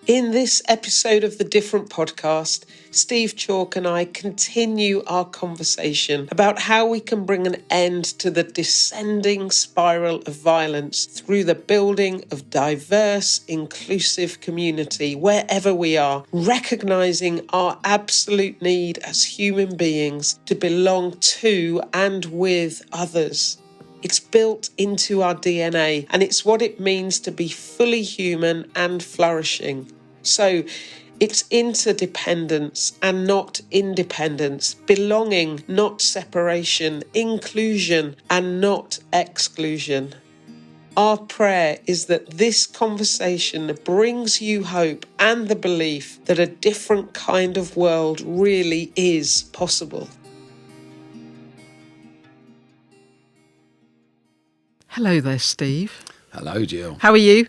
In this episode of the Different Podcast, Steve Chalke and I continue our conversation about how we can bring an end to the descending spiral of violence through the building of diverse, inclusive community wherever we are, recognising our absolute need as human beings to belong to and with others. It's built into our DNA, and it's what it means to be fully human and flourishing. So it's interdependence and not independence, belonging, not separation, inclusion and not exclusion. Our prayer is that this conversation brings you hope and the belief that a different kind of world really is possible. Hello there, Steve. Hello, Jill. How are you?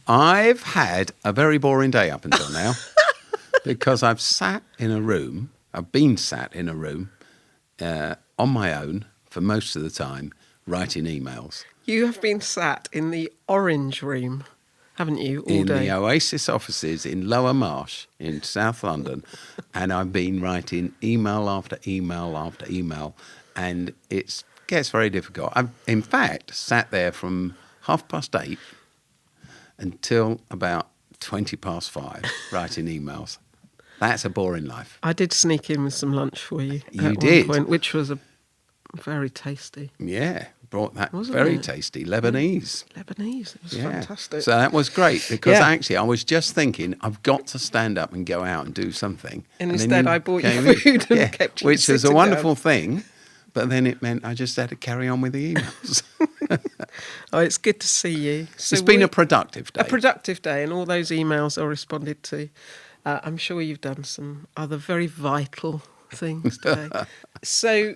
I've had a very boring day up until now because I've been sat in a room on my own for most of the time writing emails. You have been sat in the orange room, haven't you, all day? In the Oasis offices in Lower Marsh in South London, and I've been writing email after email after email, and it gets very difficult. I've, in fact, sat there from 8:30 until about 5:20 writing emails. That's a boring life. I did sneak in with some lunch for you. You did? One point, which was very tasty. Yeah, brought that Wasn't very it? tasty Lebanese. Lebanese, it was Yeah. fantastic. So that was great because Yeah. actually I was just thinking I've got to stand up and go out and do something. And then instead I bought you came in. food and kept you which was a sitting wonderful down. thing. But then it meant I just had to carry on with the emails. Oh, it's good to see you. So It's been a productive day. A productive day, and all those emails are responded to. I'm sure you've done some other very vital things today. So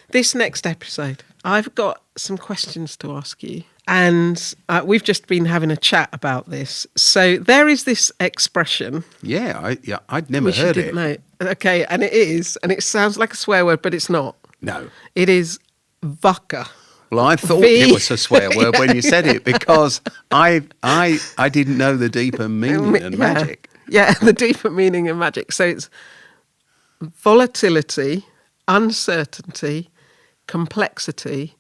this next episode, I've got some questions to ask you. And we've just been having a chat about this. So there is this expression. I'd never heard it. Know. Okay, and it sounds like a swear word, but it's not. No. It is VUCA. Well, I thought it was a swear word when you said it because I didn't know the deeper meaning and magic. Yeah, the deeper meaning and magic. So it's volatility, uncertainty, complexity,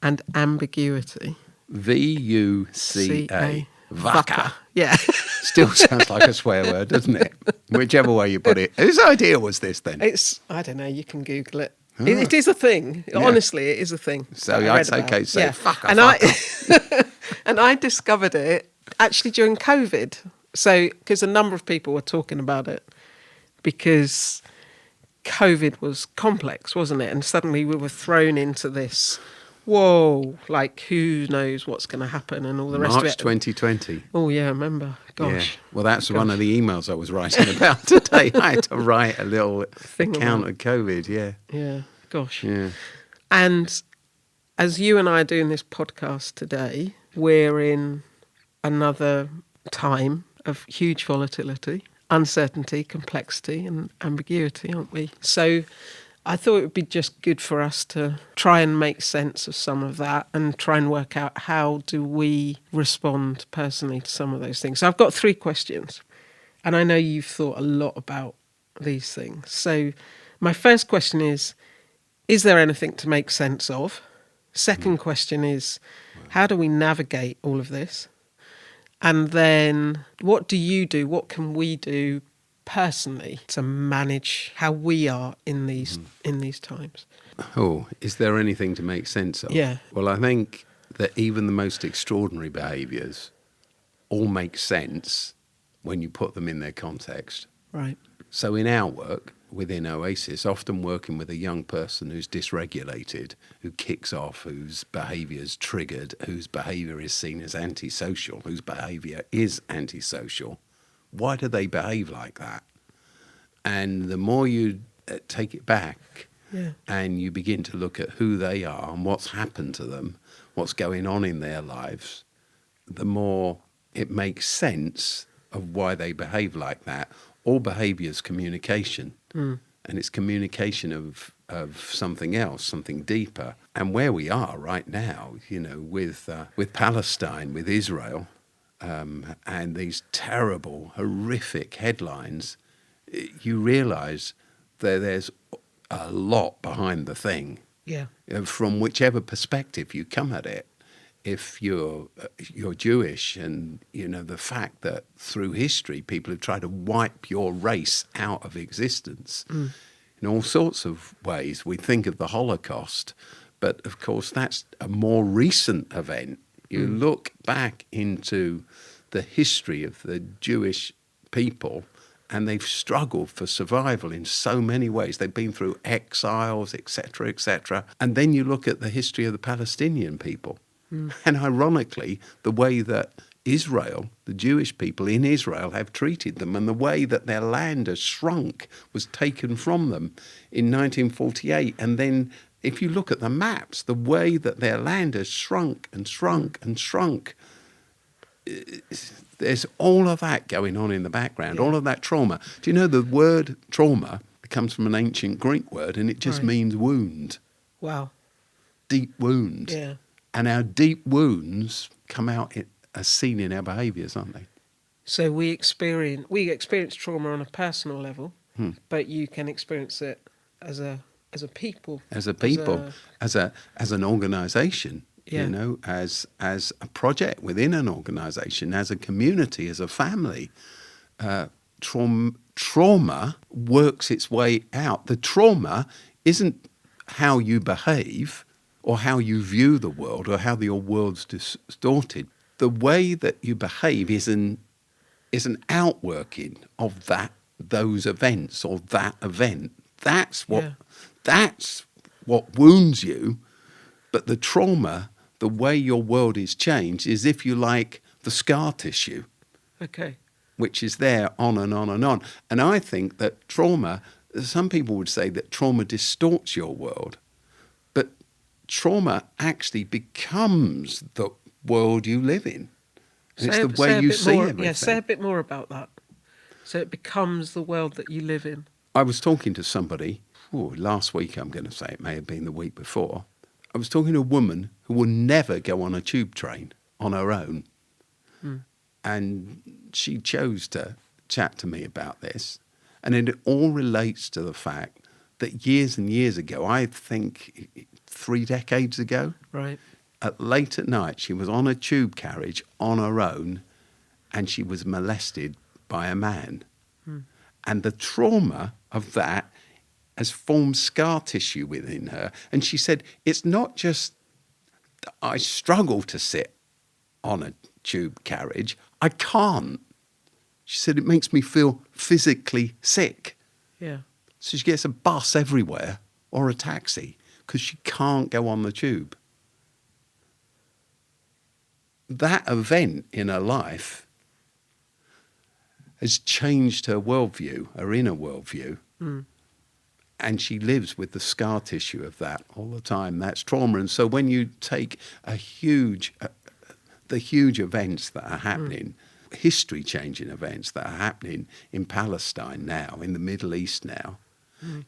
and ambiguity. VUCA. VUCA. Yeah. Still sounds like a swear word, doesn't it? Whichever way you put it. Whose idea was this then? I don't know, you can Google it. It is a thing. Yeah. Honestly, it is a thing. So that's okay. So yeah. And I discovered it actually during COVID. So, because a number of people were talking about it because COVID was complex, wasn't it? And suddenly we were thrown into this, whoa, like who knows what's going to happen and all the rest of it. March 2020. Oh, yeah, I remember. Gosh. Yeah. Well, that's one of the emails I was writing about today. I had to write a little account of COVID, yeah. Yeah, gosh. Yeah. And as you and I are doing this podcast today, we're in another time of huge volatility, uncertainty, complexity and ambiguity, aren't we? So I thought it would be just good for us to try and make sense of some of that and try and work out how do we respond personally to some of those things. So I've got 3 questions, and I know you've thought a lot about these things. So my first question is there anything to make sense of? Second question is, how do we navigate all of this? And then what do you do? What can we do personally to manage how we are in these times? Oh, is there anything to make sense of? Yeah. Well, I think that even the most extraordinary behaviours all make sense when you put them in their context. Right. So in our work within Oasis, often working with a young person who's dysregulated, who kicks off, whose behaviour is triggered, whose behaviour is seen as antisocial, whose behaviour is antisocial, why do they behave like that? And the more you take it back and you begin to look at who they are and what's happened to them, what's going on in their lives, the more it makes sense of why they behave like that. All behaviour is communication, and it's communication of something else, something deeper. And where we are right now, you know, with Palestine, with Israel, and these terrible, horrific headlines, you realise that there's a lot behind the thing. Yeah. From whichever perspective you come at it. If you're Jewish, and the fact that through history people have tried to wipe your race out of existence in all sorts of ways. We think of the Holocaust, but of course that's a more recent event. You look back into the history of the Jewish people, and they've struggled for survival in so many ways. They've been through exiles, etc., etc. And then you look at the history of the Palestinian people. And ironically, the way that Israel, the Jewish people in Israel, have treated them, and the way that their land has shrunk, was taken from them in 1948. And then if you look at the maps, the way that their land has shrunk and shrunk and shrunk, there's all of that going on in the background, all of that trauma. Do you know the word trauma comes from an ancient Greek word, and it just means wound. Wow. Deep wound. Yeah. And our deep wounds come out as seen in our behaviours, aren't they? So we experience trauma on a personal level, but you can experience it as a people. As a people, as an organisation, as a project within an organisation, as a community, as a family. Trauma works its way out. The trauma isn't how you behave or how you view the world or how your world's distorted. The way that you behave is an outworking of those events or that event. That's what wounds you. But the trauma, the way your world is changed, is, if you like, the scar tissue. Okay. Which is there on and on and on. And I think that trauma, some people would say that trauma distorts your world. Trauma actually becomes the world you live in. It's the way you see everything. Yeah, say a bit more about that. So it becomes the world that you live in. I was talking to somebody, last week I'm going to say, it may have been the week before. I was talking to a woman who will never go on a tube train on her own. And she chose to chat to me about this. And it all relates to the fact that years and years ago, I think 3 decades ago, late at night, she was on a tube carriage on her own, and she was molested by a man. And the trauma of that has formed scar tissue within her. And she said, it's not just that I struggle to sit on a tube carriage, I can't. She said, it makes me feel physically sick. Yeah. So she gets a bus everywhere or a taxi because she can't go on the tube. That event in her life has changed her worldview, her inner worldview. And she lives with the scar tissue of that all the time. That's trauma. And so when you take the huge events that are happening, history-changing events that are happening in Palestine now, in the Middle East now,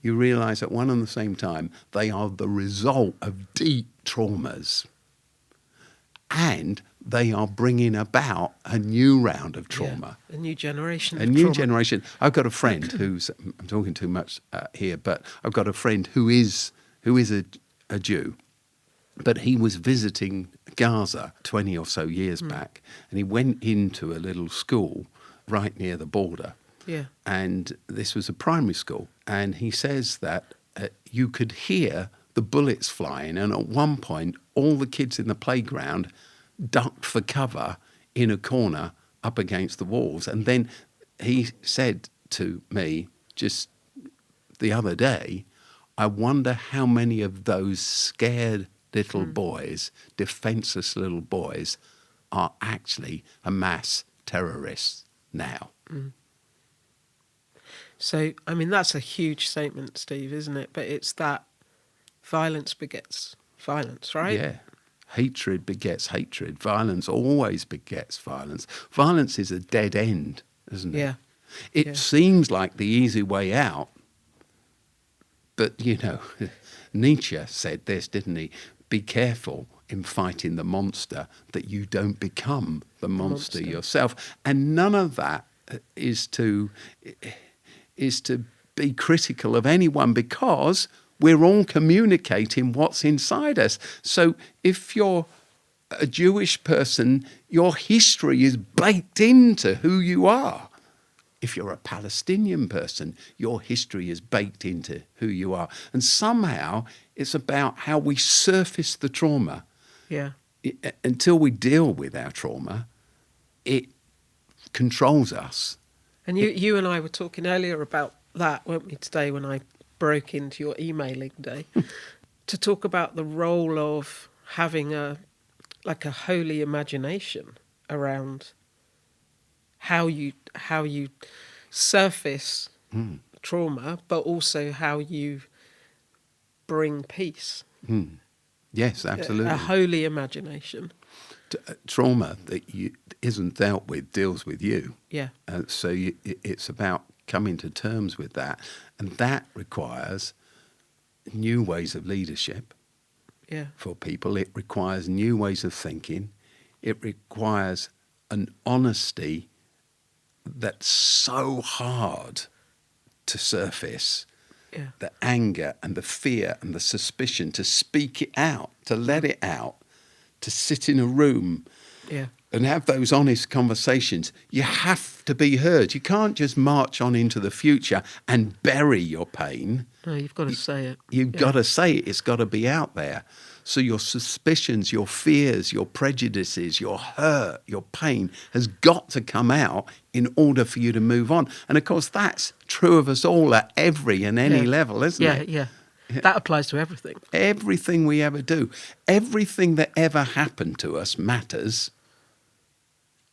you realise at one and the same time they are the result of deep traumas, and they are bringing about a new round of trauma. Yeah, a new generation. Generation. I've got a friend who's, I'm talking too much here, but I've got a friend who is a Jew, but he was visiting Gaza 20 or so years back, and he went into a little school right near the border. Yeah. And this was a primary school. And he says that you could hear the bullets flying. And at one point, all the kids in the playground ducked for cover in a corner up against the walls. And then he said to me just the other day, I wonder how many of those scared little boys, defenseless little boys, are actually Hamas terrorists now. So, I mean, that's a huge statement, Steve, isn't it? But it's that violence begets violence, right? Yeah. Hatred begets hatred. Violence always begets violence. Violence is a dead end, isn't it? Yeah. It seems like the easy way out. But, Nietzsche said this, didn't he? be careful in fighting the monster that you don't become the monster yourself. And none of that is to be critical of anyone, because we're all communicating what's inside us. So if you're a Jewish person, your history is baked into who you are. If you're a Palestinian person, your history is baked into who you are. And somehow it's about how we surface the trauma. Yeah. Until we deal with our trauma, it controls us. And you and I were talking earlier about that, weren't we, today, when I broke into your emailing day, to talk about the role of having a holy imagination around how you surface trauma, but also how you bring peace. Yes, absolutely. A holy imagination. Trauma that isn't dealt with deals with you. Yeah. So it's about coming to terms with that. And that requires new ways of leadership for people. It requires new ways of thinking. It requires an honesty that's so hard to surface. Yeah. The anger and the fear and the suspicion, to speak it out, to let it out, to sit in a room and have those honest conversations. You have to be heard. You can't just march on into the future and bury your pain. No, you've got to say it. You've got to say it. It's got to be out there. So your suspicions, your fears, your prejudices, your hurt, your pain has got to come out in order for you to move on. And of course, that's true of us all at every and any level, isn't it? Yeah. That applies to everything. Everything we ever do. Everything that ever happened to us matters.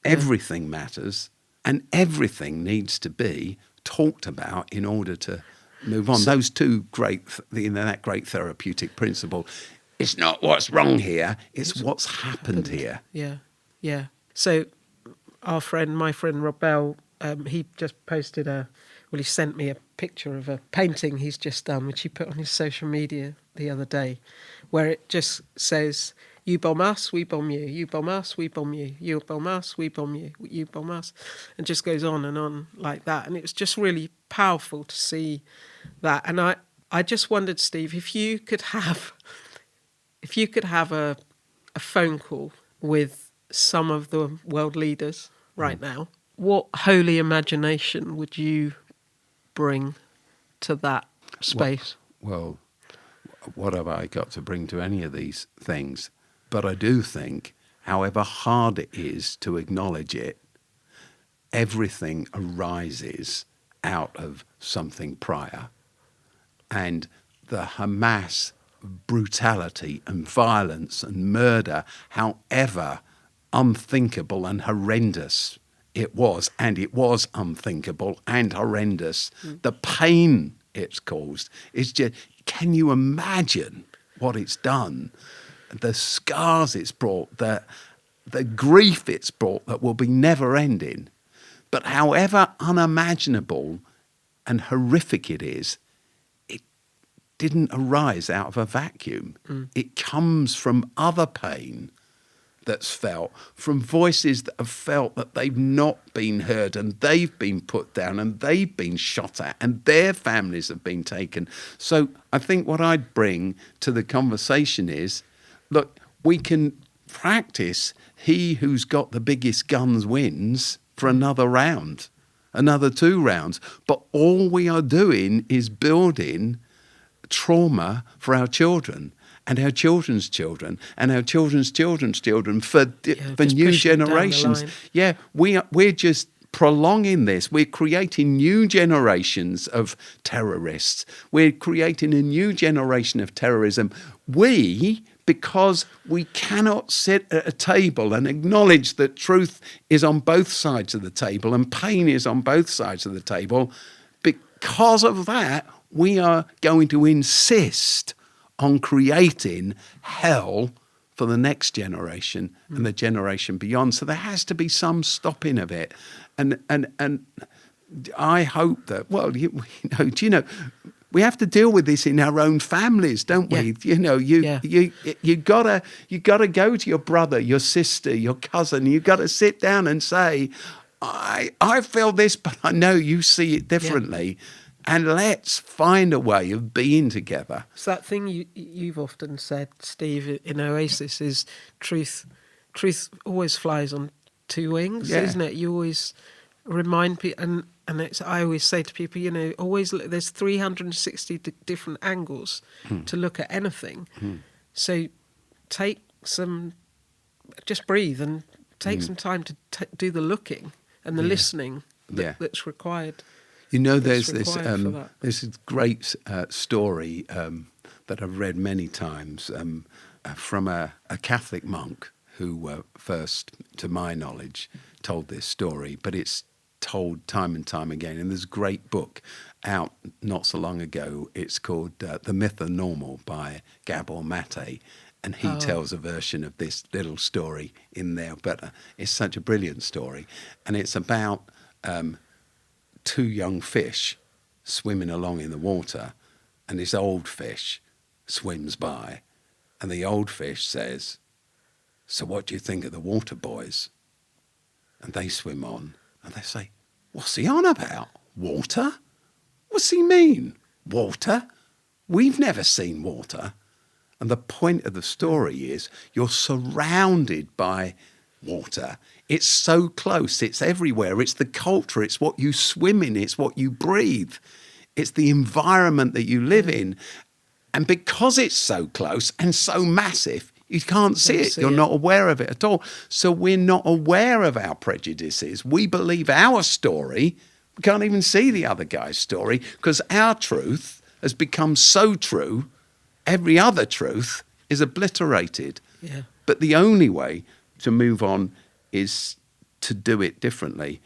Everything matters. And everything needs to be talked about in order to move on. Those two that great therapeutic principle. It's not what's wrong here, it's what's happened here. Yeah. So my friend Rob Bell, he just posted he sent me a picture of a painting he's just done, which he put on his social media the other day, where it just says, you bomb us, we bomb you. You bomb us, we bomb you. You bomb us, we bomb you. You bomb us. And just goes on and on like that. And it was just really powerful to see that. And I just wondered, Steve, if you could have a phone call with some of the world leaders right now, what holy imagination would you bring to that space? Well, what have I got to bring to any of these things? But I do think, however hard it is to acknowledge it, everything arises out of something prior. And the Hamas brutality and violence and murder, however unthinkable and horrendous it was unthinkable and horrendous, the pain it's caused is just, can you imagine what it's done? The scars it's brought, the grief it's brought that will be never ending. But however unimaginable and horrific it is, didn't arise out of a vacuum. It comes from other pain that's felt, from voices that have felt that they've not been heard and they've been put down and they've been shot at and their families have been taken. So I think what I'd bring to the conversation is, look, we can practice he who's got the biggest guns wins for another round, another 2 rounds. But all we are doing is building trauma for our children and our children's children and our children's children's children for new generations. Yeah, we're just prolonging this. We're creating new generations of terrorists. We're creating a new generation of terrorism. Because we cannot sit at a table and acknowledge that truth is on both sides of the table and pain is on both sides of the table, because of that, we are going to insist on creating hell for the next generation and the generation beyond. So there has to be some stopping of it. And I hope that, We have to deal with this in our own families, don't we? You gotta go to your brother, your sister, your cousin. You got to sit down and say, I feel this, but I know you see it differently. And let's find a way of being together. So that thing you've often said, Steve, in Oasis is truth always flies on two wings, isn't it? You always remind people, and I always say to people, always there's 360 different angles to look at anything. So just breathe and take some time to do the looking and the listening that's required. There's this great story that I've read many times from a Catholic monk who first, to my knowledge, told this story, but it's told time and time again. And there's a great book out not so long ago. It's called The Myth of Normal by Gabor Mate. And he tells a version of this little story in there. But it's such a brilliant story. And it's about two young fish swimming along in the water, and this old fish swims by, and the old fish says, "So what do you think of the water, boys?" And they swim on, and they say, "What's he on about? Water? What's he mean? Water? We've never seen water." And the point of the story is you're surrounded by water. It's so close. It's everywhere. It's the culture. It's what you swim in. It's what you breathe. It's the environment that you live in. And because it's so close and so massive, you can't see it. You're not aware of it at all. So we're not aware of our prejudices. We believe our story. We can't even see the other guy's story because our truth has become so true, every other truth is obliterated. Yeah. But the only way to move on is to do it differently.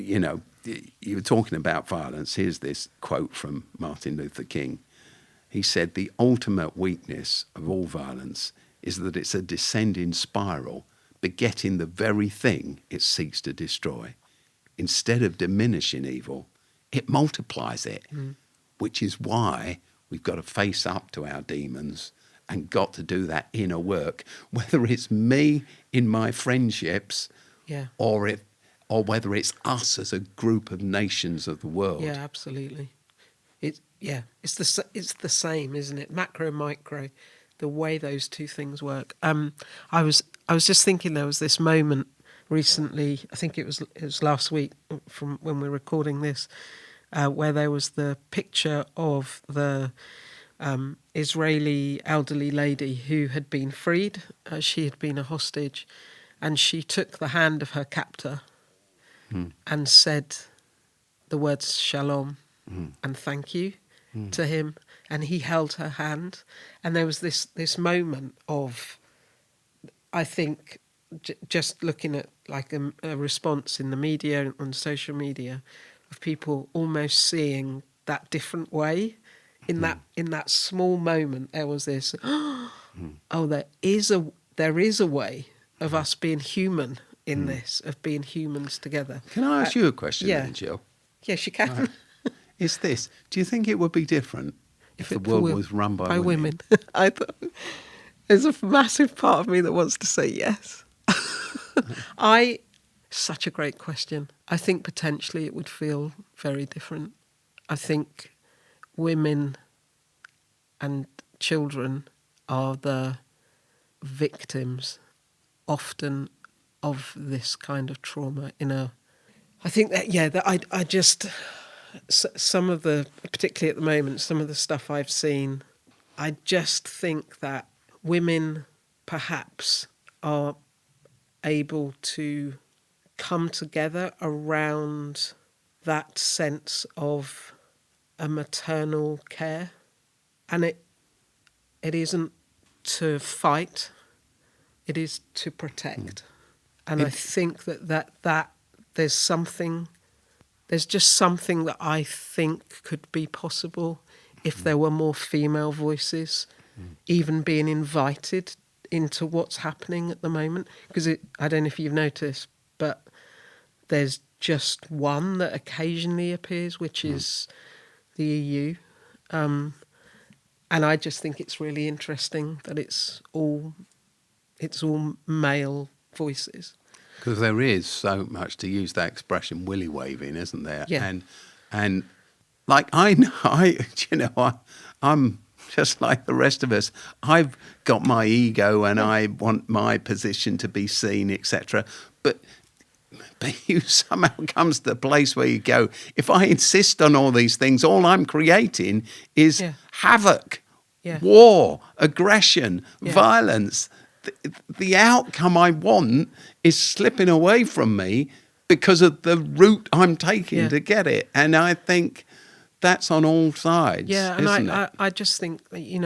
You were talking about violence. Here's this quote from Martin Luther King. He said, "The ultimate weakness of all violence is that it's a descending spiral, begetting the very thing it seeks to destroy. Instead of diminishing evil, it multiplies it, which is why we've got to face up to our demons and got to do that inner work, whether it's me in my friendships or whether it's us as a group of nations of the world." Yeah, absolutely. It's the same, isn't it? Macro, micro, the way those two things work. I was just thinking there was this moment recently. I think it was last week from when we're recording this, where there was the picture of the Israeli elderly lady who had been freed. She had been a hostage, and she took the hand of her captor and said the words shalom and thank you to him, and he held her hand. And there was this moment of, I think, just looking at like a response in the media and on social media of people almost seeing that different way. In that small moment, there was this, there is a way of us being human in this, of being humans together. Can I ask you a question then, Jill? Yes, you can. Right. It's this. Do you think it would be different if the world was run by women? I thought there's a massive part of me that wants to say yes. Such a great question. I think potentially it would feel very different. I think women and children are the victims often of this kind of trauma. I think that some of the, particularly at the moment, some of the stuff I've seen, I just think that women perhaps are able to come together around that sense of a maternal care, and it isn't to fight, it is to protect. And I think that there's just something that I think could be possible if there were more female voices even being invited into what's happening at the moment. Because I don't know if you've noticed, but there's just one that occasionally appears, which is the EU. And I just think it's really interesting that it's all male voices. Because there is so much, to use that expression, willy waving, isn't there? Yeah. And like I'm just like the rest of us. I've got my ego and I want my position to be seen, etc. But you somehow comes to the place where you go, if I insist on all these things, all I'm creating is havoc, war, aggression, violence. The outcome I want is slipping away from me because of the route I'm taking to get it. And I think that's on all sides, isn't it? I just think,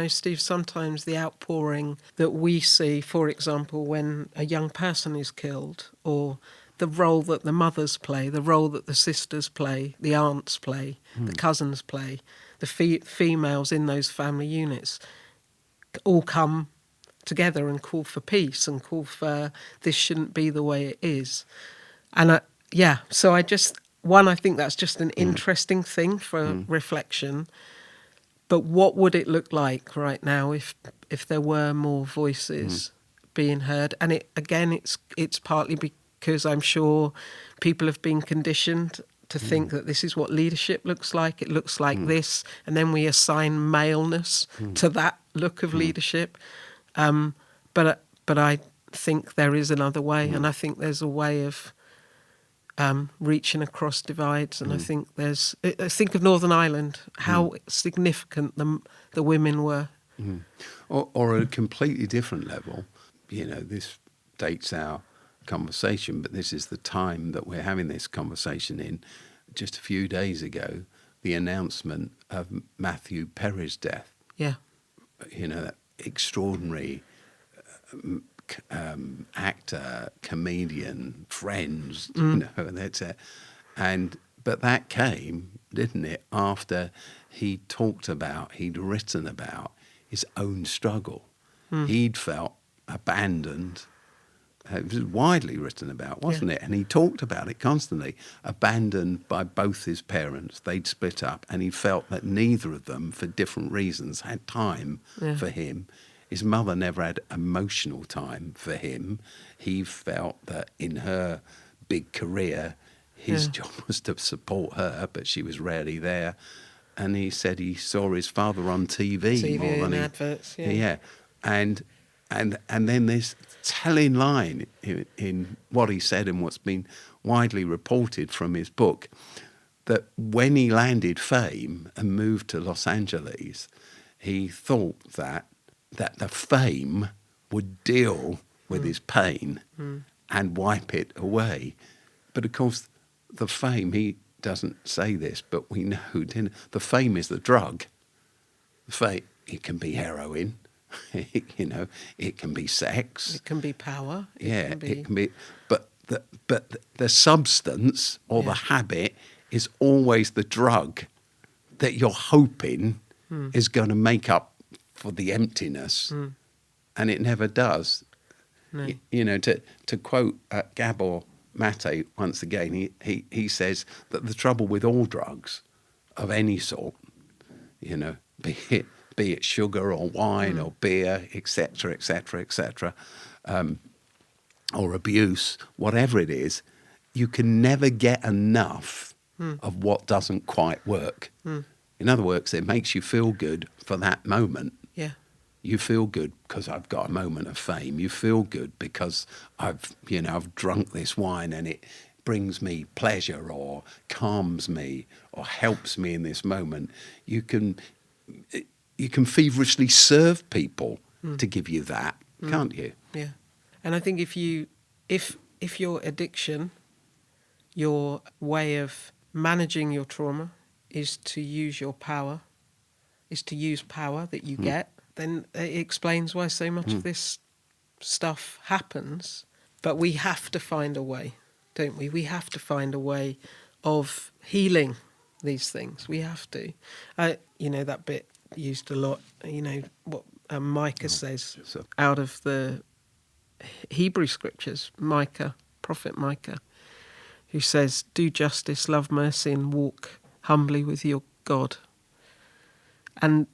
Steve, sometimes the outpouring that we see, for example, when a young person is killed, or the role that the mothers play, the role that the sisters play, the aunts play, the cousins play, the females in those family units all come together and call for peace and call for this shouldn't be the way it is. And so I think that's just an interesting thing for reflection. But what would it look like right now if there were more voices being heard? And it's partly because I'm sure people have been conditioned to think that this is what leadership looks like. It looks like this, and then we assign maleness to that look of leadership. But I think there is another way, and I think there's a way of reaching across divides. And I think think of Northern Ireland, how significant the women were. Or at a completely different level. This dates our conversation, but this is the time that we're having this conversation in. Just a few days ago, the announcement of Matthew Perry's death. Yeah. That extraordinary actor, comedian, friends, that's it. But that came, didn't it, after he'd written about his own struggle. He'd felt abandoned. It was widely written about, wasn't it? And he talked about it constantly. Abandoned by both his parents. They'd split up, and he felt that neither of them, for different reasons, had time for him. His mother never had emotional time for him. He felt that in her big career, his job was to support her, but she was rarely there. And he said he saw his father on TV more than adverts. And then this telling line in what he said and what's been widely reported from his book, that when he landed fame and moved to Los Angeles, he thought that the fame would deal with his pain and wipe it away. But of course, the fame, he doesn't say this, but we know, the fame is the drug. It can be heroin. It can be sex. It can be power. It can be. But the substance or the habit is always the drug that you're hoping is going to make up for the emptiness, and it never does. No. To quote Gabor Mate once again, he says that the trouble with all drugs of any sort, be it sugar or wine or beer, etc., etc., etc., or abuse, whatever it is, you can never get enough of what doesn't quite work. In other words, it makes you feel good for that moment. Yeah. You feel good because I've got a moment of fame. You feel good because I've drunk this wine and it brings me pleasure or calms me or helps me in this moment. You can feverishly serve people to give you that, can't you? Yeah. And I think if your addiction, your way of managing your trauma is to use your power, is to use power that you get, then it explains why so much of this stuff happens. But we have to find a way, don't we? We have to find a way of healing these things. We have to. That bit used a lot, what Micah says out of the Hebrew scriptures, prophet Micah, who says, do justice, love mercy, and walk humbly with your God. And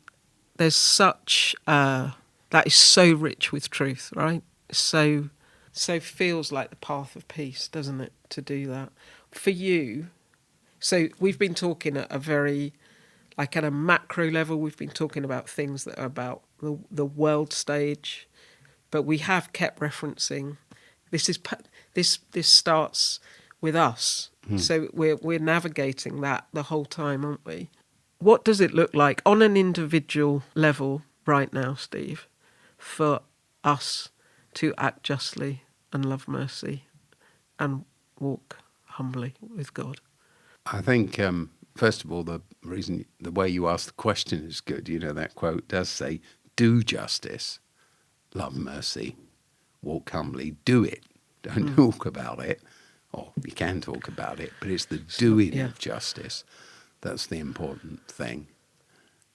there's such, that is so rich with truth, right? So feels like the path of peace, doesn't it, to do that? For you, so we've been talking at a very, like at a macro level, we've been talking about things that are about the world stage, but we have kept referencing, this starts with us. So we're navigating that the whole time, aren't we? What does it look like on an individual level right now, Steve, for us to act justly and love mercy and walk humbly with God? I think, first of all, the way you ask the question is good. You know, that quote does say, do justice, love mercy, walk humbly, do it. Don't talk about it, or you can talk about it, but it's the doing of justice that's the important thing.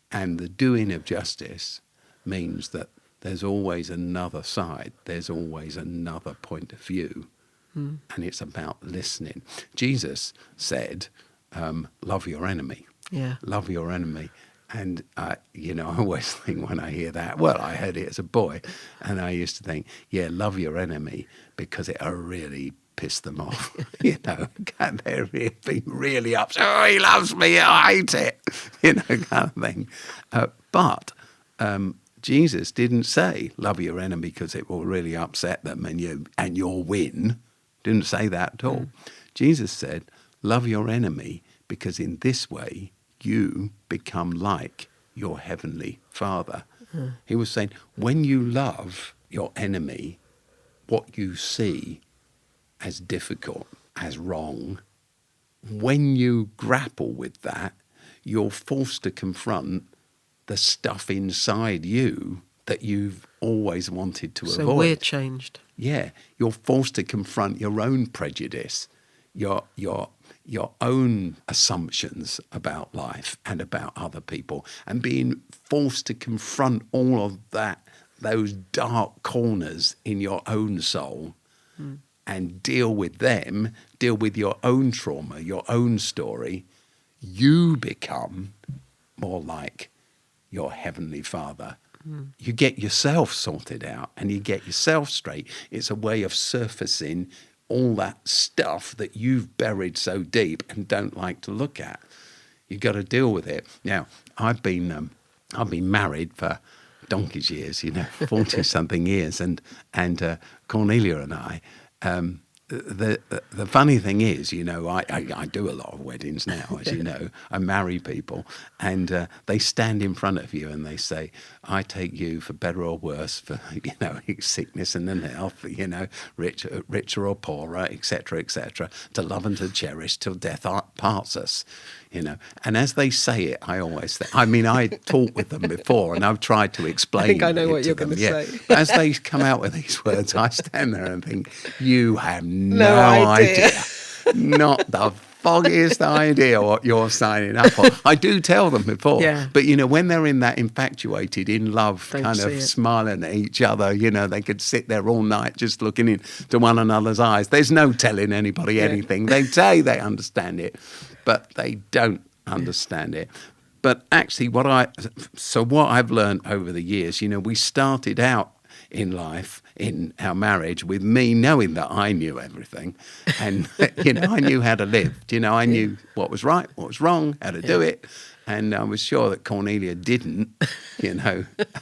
And the doing of justice means that there's always another side, there's always another point of view, and it's about listening. Jesus said, love your enemy. Yeah. Love your enemy. And, I always think when I hear that, well, I heard it as a boy, and I used to think, love your enemy because it'll really piss them off. They're being really upset. Oh, he loves me, I hate it, kind of thing. But Jesus didn't say, love your enemy because it will really upset them and you'll win. Didn't say that at all. Jesus said, love your enemy because in this way you become like your heavenly Father. He was saying, when you love your enemy, what you see as difficult, as wrong, when you grapple with that, you're forced to confront the stuff inside you that you've always wanted to avoid. So we're changed. Yeah, you're forced to confront your own prejudice, your own assumptions about life and about other people, and being forced to confront all of those dark corners in your own soul and deal with them, deal with your own trauma, your own story. You become more like your heavenly Father. You get yourself sorted out and you get yourself straight. It's a way of surfacing all that stuff that you've buried so deep and don't like to look at. You've got to deal with it. Now, I've been married for donkey's years, 40-something years, and Cornelia and I, the funny thing is, I do a lot of weddings now, as you know. I marry people, and they stand in front of you and they say, I take you for better or worse, for, sickness and in health, richer or poorer, etc., to love and to cherish till death parts us. And as they say it, I always think, I talked with them before and I've tried to explain. I think I know what you're going to say. As they come out with these words, I stand there and think, you have no idea. Not the foggiest idea what you're signing up for. I do tell them before, but when they're in that infatuated, in love, kind of smiling at each other, they could sit there all night just looking into one another's eyes. There's no telling anybody anything. They say they understand it, but they don't understand it. But actually, what I've learned over the years, we started out in life, in our marriage, with me knowing that I knew everything, and I knew how to live. I knew what was right, what was wrong, how to do it, and I was sure that Cornelia didn't.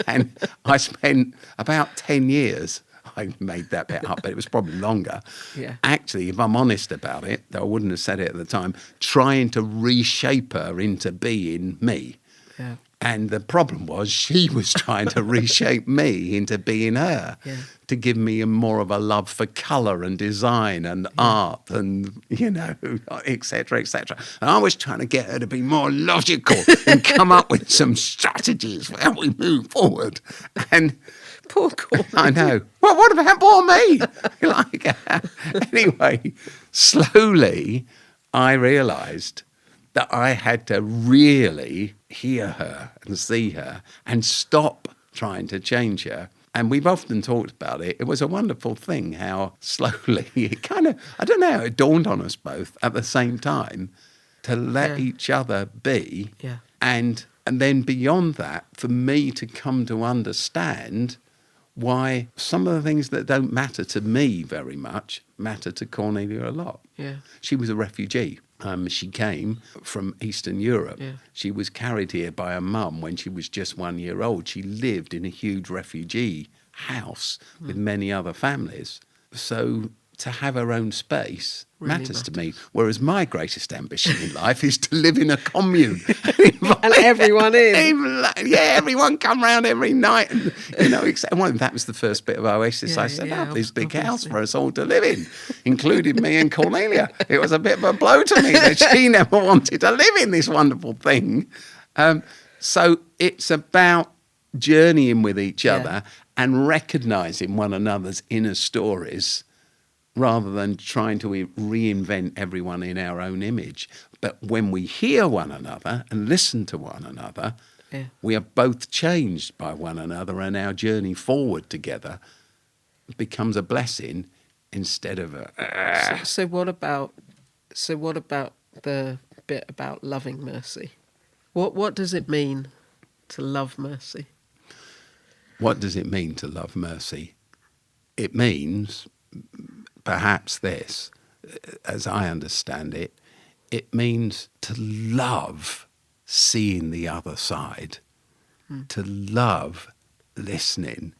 And I spent about 10 years. I made that bit up, but it was probably longer. Yeah. Actually, if I'm honest about it, though I wouldn't have said it at the time, trying to reshape her into being me. Yeah. And the problem was she was trying to reshape me into being her, to give me more of a love for colour and design and art and, et cetera, et cetera. And I was trying to get her to be more logical and come up with some strategies for how we move forward. And poor Corey. I know. Well, what about poor me? Anyway, slowly I realised that I had to really hear her and see her and stop trying to change her. And we've often talked about it. It was a wonderful thing how slowly it kind of, I don't know, it dawned on us both at the same time to let each other be and And then beyond that, for me to come to understand why some of the things that don't matter to me very much matter to Cornelia a lot. Yeah. She was a refugee. She came from Eastern Europe. Yeah. She was carried here by her mum when she was just 1 year old. She lived in a huge refugee house with many other families. So to have her own space Really matters to me. Whereas my greatest ambition in life is to live in a commune. And everyone in. Everyone come round every night. And, that was the first bit of Oasis. I set up this big house for us all to live in, including me and Cornelia. It was a bit of a blow to me that she never wanted to live in this wonderful thing. So it's about journeying with each other and recognising one another's inner stories, rather than trying to reinvent everyone in our own image. But when we hear one another and listen to one another, we are both changed by one another, and our journey forward together becomes a blessing instead of a... So what about the bit about loving Mercy? What does it mean to love Mercy? What does it mean to love Mercy? It means... perhaps this, as I understand it, it means to love seeing the other side, to love listening,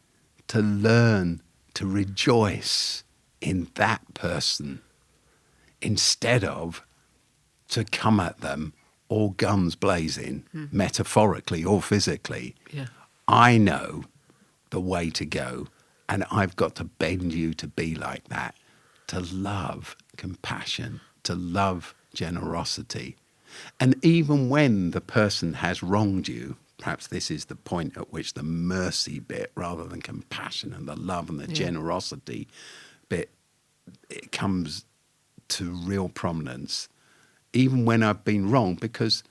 to learn to rejoice in that person instead of to come at them all guns blazing, metaphorically or physically. Yeah. I know the way to go, and I've got to bend you to be like that. To love compassion, to love generosity. And even when the person has wronged you, perhaps this is the point at which the mercy bit, rather than compassion and the love and the generosity bit, it comes to real prominence. Even when I've been wrong, because,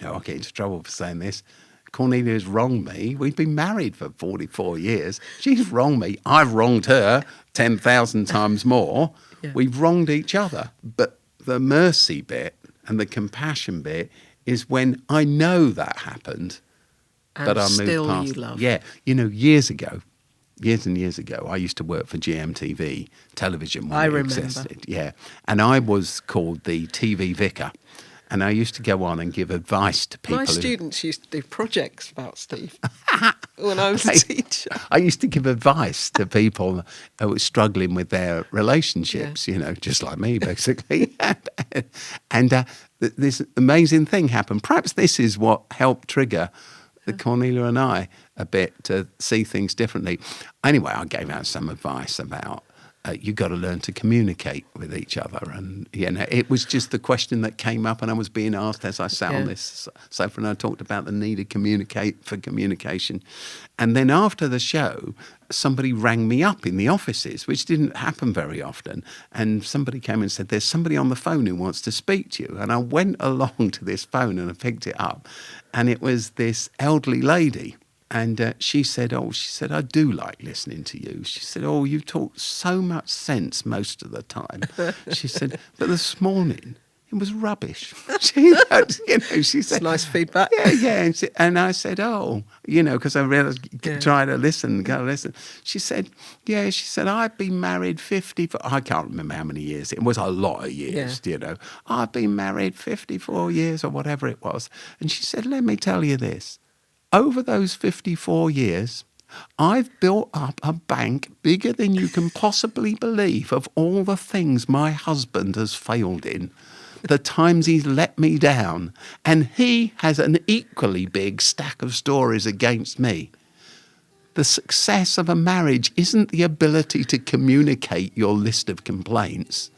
I'll get into trouble for saying this, Cornelia's wronged me. We've been married for 44 years. She's wronged me. I've wronged her 10,000 times more. Yeah. We've wronged each other. But the mercy bit and the compassion bit is when I know that happened, but I moved past. You love. Yeah. Years and years ago, I used to work for GMTV television when it existed. Yeah. And I was called the TV VUCA. And I used to go on and give advice to people. My students used to do projects about Steve when I was a teacher. I used to give advice to people who were struggling with their relationships, just like me, basically. and this amazing thing happened. Perhaps this is what helped trigger the Cornelia and I a bit to see things differently. Anyway, I gave out some advice about you've got to learn to communicate with each other. And, it was just the question that came up, and I was being asked as I sat on this sofa, and I talked about the need of communication. And then after the show, somebody rang me up in the offices, which didn't happen very often. And somebody came and said, there's somebody on the phone who wants to speak to you. And I went along to this phone and I picked it up, and it was this elderly lady. And she said, I do like listening to you. She said, you talk so much sense most of the time. She said, but this morning, it was rubbish. She said... It's nice feedback. Yeah. And I said, because I realised, try to listen, go listen. She said, I've been married 54... I can't remember how many years. It was a lot of years, I've been married 54 years or whatever it was. And she said, let me tell you this. Over those 54 years, I've built up a bank bigger than you can possibly believe of all the things my husband has failed in, the times he's let me down, and he has an equally big stack of stories against me. The success of a marriage isn't the ability to communicate your list of complaints.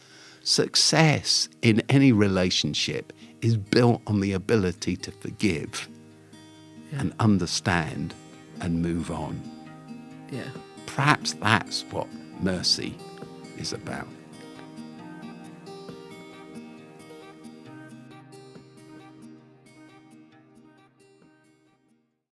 Success in any relationship is built on the ability to forgive. And understand and move on. Yeah. Perhaps that's what mercy is about.